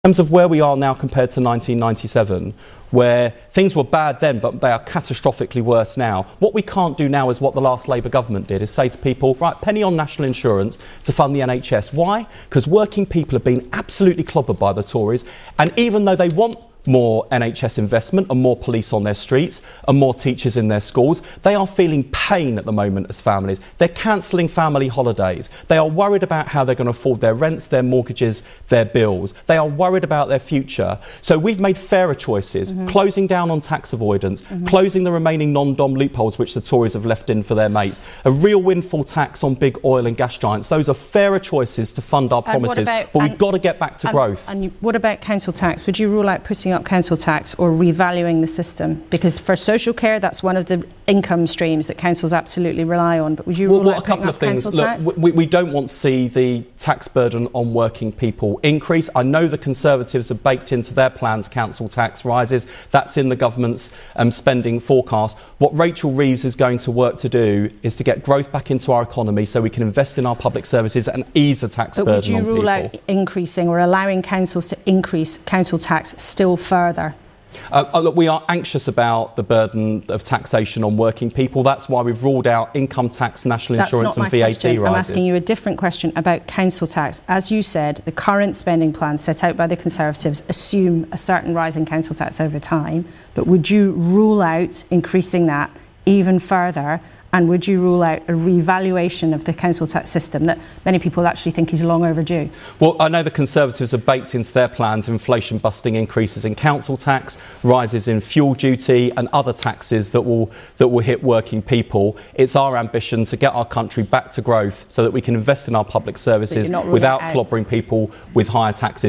terms of where we are now compared to 1997, where things were bad then, but they are catastrophically worse now. What we can't do now is what the last Labour government did, is say to people, right, penny on national insurance to fund the NHS. Why? Because working people have been absolutely clobbered by the Tories, and even though they want more NHS investment and more police on their streets and more teachers in their schools, they are feeling pain at the moment as families. They're cancelling family holidays. They are worried about how they're going to afford their rents, their mortgages, their bills. They are worried about their future. So we've made fairer choices, closing down on tax avoidance, closing the remaining non-dom loopholes which the Tories have left in for their mates, a real windfall tax on big oil and gas giants. Those are fairer choices to fund our promises, but we've got to get back to growth. And what about council tax? Would you rule out putting up council tax or revaluing the system? Because for social care, that's one of the income streams that councils absolutely rely on. But would you rule out a couple of things? Look, we don't want to see the tax burden on working people increase. I know the Conservatives have baked into their plans council tax rises. That's in the government's spending forecast. What Rachel Reeves is going to work to do is to get growth back into our economy so we can invest in our public services and ease the tax burden on people. But would you rule out increasing or allowing councils to increase council tax still further? Look, we are anxious about the burden of taxation on working people. That's why we've ruled out income tax, national insurance and VAT rises. I'm asking you a different question about council tax. As you said, the current spending plan set out by the Conservatives assume a certain rise in council tax over time. But would you rule out increasing that even further? And would you rule out a revaluation of the council tax system that many people actually think is long overdue? Well, I know the Conservatives have baked into their plans inflation-busting increases in council tax, rises in fuel duty and other taxes that will hit working people. It's our ambition to get our country back to growth so that we can invest in our public services without clobbering people with higher taxes.